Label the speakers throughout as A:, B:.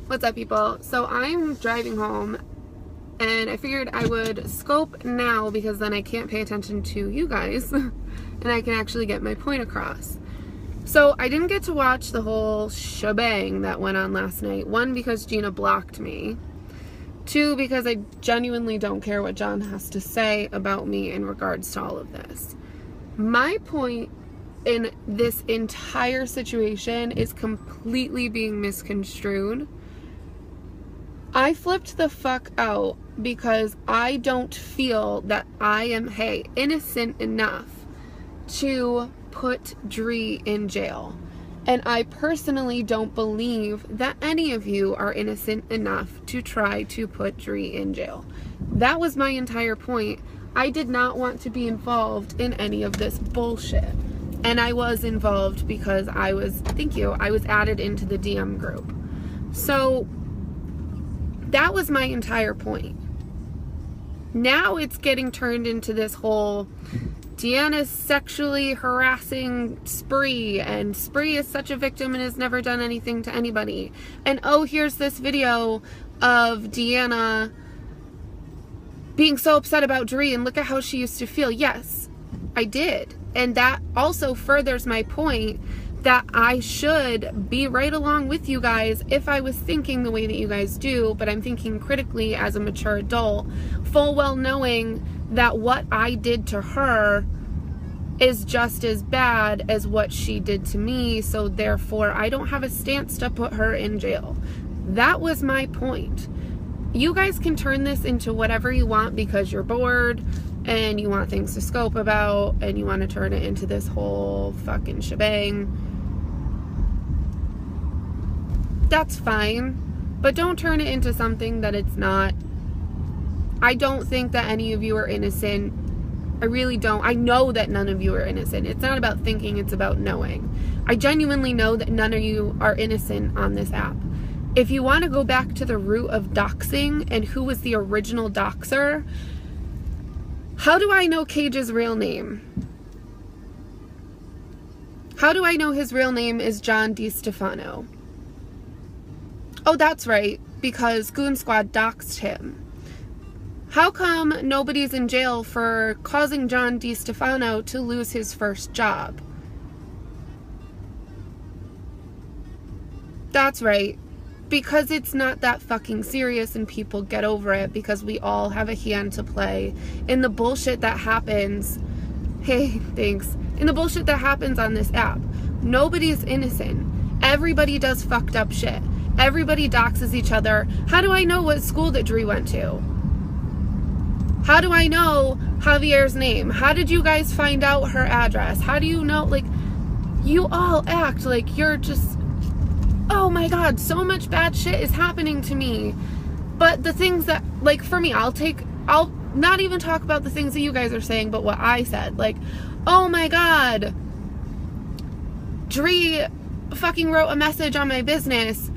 A: What's up, people? So I'm driving home and I figured I would scope now because then I can't pay attention to you guys and I can actually get my point across. So I didn't get to watch the whole shebang that went on last night. One, because Gina blocked me. Two, because I genuinely don't care what John has to say about me in regards to all of this. My point in this entire situation is completely being misconstrued. I flipped the fuck out because I don't feel that I am, innocent enough to put Dree in jail. And I personally don't believe that any of you are innocent enough to try to put Dree in jail. That was my entire point. I did not want to be involved in any of this bullshit. And I was involved because I was added into the DM group. So that was my entire point. Now it's getting turned into this whole Deanna's sexually harassing Spree, and Spree is such a victim and has never done anything to anybody. And oh, here's this video of Deanna being so upset about Dree, and look at how she used to feel. Yes, I did. And that also furthers my point that I should be right along with you guys if I was thinking the way that you guys do, but I'm thinking critically as a mature adult, full well knowing that what I did to her is just as bad as what she did to me, so therefore I don't have a stance to put her in jail. That was my point. You guys can turn this into whatever you want because you're bored and you want things to scope about and you want to turn it into this whole fucking shebang. That's fine, but don't turn it into something that it's not. I don't think that any of you are innocent. I really don't. I know that none of you are innocent. It's not about thinking, it's about knowing. I genuinely know that none of you are innocent on this app. If you want to go back to the root of doxing and who was the original doxer, how do I know Cage's real name? How do I know his real name is John DiStefano? Oh, that's right, because Goon Squad doxed him. How come nobody's in jail for causing John DiStefano to lose his first job? That's right, because it's not that fucking serious and people get over it because we all have a hand to play in the bullshit that happens. Hey, thanks. In the bullshit that happens on this app. Nobody's innocent. Everybody does fucked up shit. Everybody doxes each other. How do I know what school that Dree went to? How do I know Javier's name? How did you guys find out her address? How do you know, like, you all act like you're just, oh my god, so much bad shit is happening to me. But the things that, like, for me, I'll not even talk about the things that you guys are saying, but what I said. Like, oh my god, Dree fucking wrote a message on my business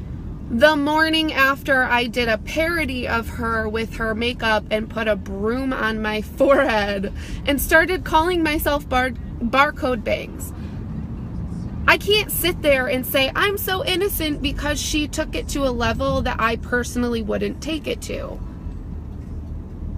A: the morning after I did a parody of her with her makeup and put a broom on my forehead and started calling myself barcode bangs. I can't sit there and say I'm so innocent because she took it to a level that I personally wouldn't take it to.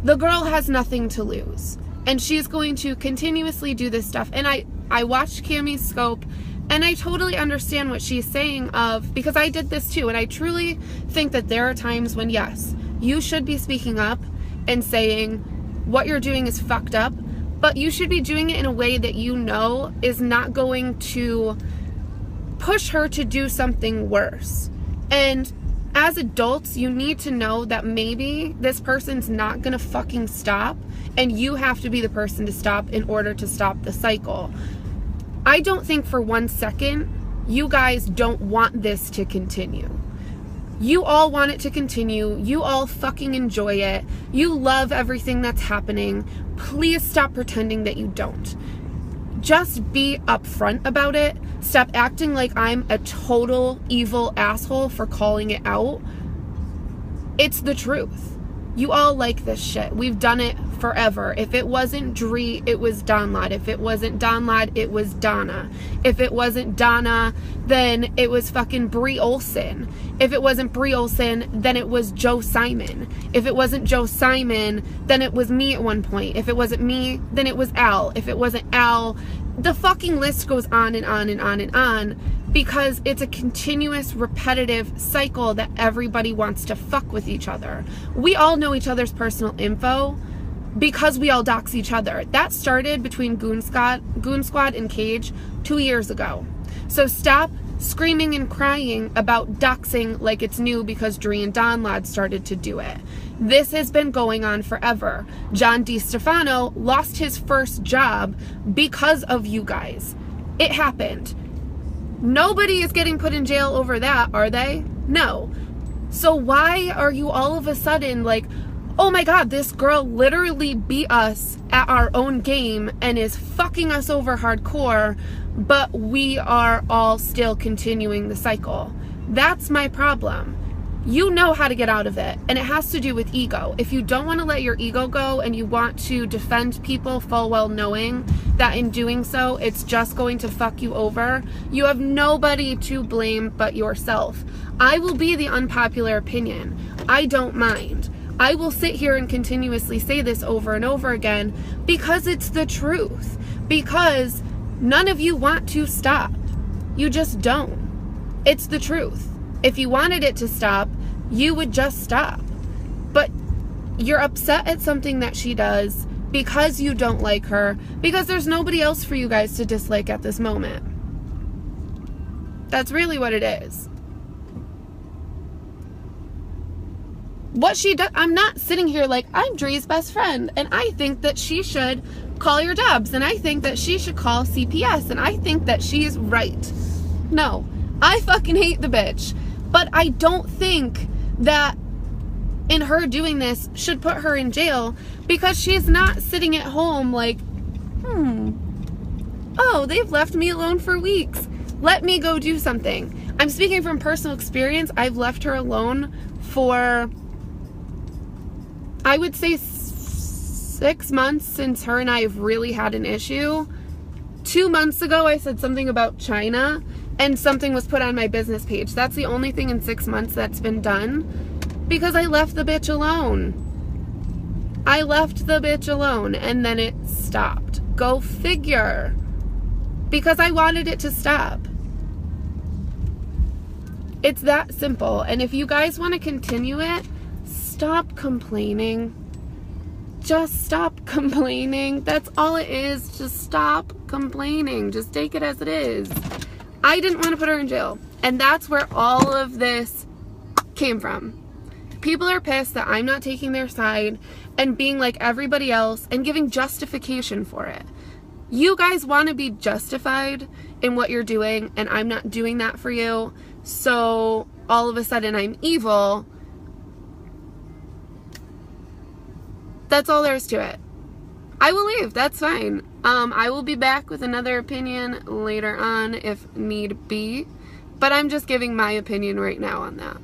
A: The girl has nothing to lose and she's going to continuously do this stuff. And I watched Cammie's scope and I totally understand what she's saying because I did this too. And I truly think that there are times when, yes, you should be speaking up and saying what you're doing is fucked up, but you should be doing it in a way that you know is not going to push her to do something worse. And as adults, you need to know that maybe this person's not gonna fucking stop and you have to be the person to stop in order to stop the cycle. I don't think for 1 second you guys don't want this to continue. You all want it to continue. You all fucking enjoy it. You love everything that's happening. Please stop pretending that you don't. Just be upfront about it. Stop acting like I'm a total evil asshole for calling it out. It's the truth. You all like this shit. We've done it forever. If it wasn't Dree, it was Donlad. If it wasn't Donlad, it was Donna. If it wasn't Donna, then it was fucking Brie Olson. If it wasn't Brie Olson, then it was Joe Simon. If it wasn't Joe Simon, then it was me at one point. If it wasn't me, then it was Al. If it wasn't Al, the fucking list goes on and on and on and on, because it's a continuous repetitive cycle that everybody wants to fuck with each other. We all know each other's personal info because we all dox each other. That started between Goon Squad and Cage 2 years ago. So stop screaming and crying about doxing like it's new because Dree and Donlad started to do it. This has been going on forever. John DiStefano lost his first job because of you guys. It happened. Nobody is getting put in jail over that, are they? No. So why are you all of a sudden like, oh my God, this girl literally beat us at our own game and is fucking us over hardcore, but we are all still continuing the cycle? That's my problem. You know how to get out of it, and it has to do with ego. If you don't want to let your ego go and you want to defend people full well knowing that in doing so it's just going to fuck you over, you have nobody to blame but yourself. I will be the unpopular opinion. I don't mind. I will sit here and continuously say this over and over again because it's the truth. Because none of you want to stop. You just don't. It's the truth. If you wanted it to stop, you would just stop. But you're upset at something that she does because you don't like her, because there's nobody else for you guys to dislike at this moment. That's really what it is. What she does, I'm not sitting here like, I'm Dree's best friend, and I think that she should call your jobs, and I think that she should call CPS, and I think that she's right. No, I fucking hate the bitch. But I don't think that in her doing this should put her in jail, because she's not sitting at home like, oh, they've left me alone for weeks. Let me go do something. I'm speaking from personal experience. I've left her alone for, I would say, 6 months since her and I have really had an issue. 2 months ago, I said something about China, and something was put on my business page. That's the only thing in 6 months that's been done, because I left the bitch alone. I left the bitch alone, and then it stopped. Go figure. Because I wanted it to stop. It's that simple. And if you guys want to continue it, stop complaining. Just stop complaining. That's all it is. Just stop complaining. Just take it as it is. I didn't want to put her in jail. And that's where all of this came from. People are pissed that I'm not taking their side and being like everybody else and giving justification for it. You guys want to be justified in what you're doing, and I'm not doing that for you. So all of a sudden I'm evil. That's all there is to it. I will leave. That's fine. I will be back with another opinion later on if need be. But I'm just giving my opinion right now on that.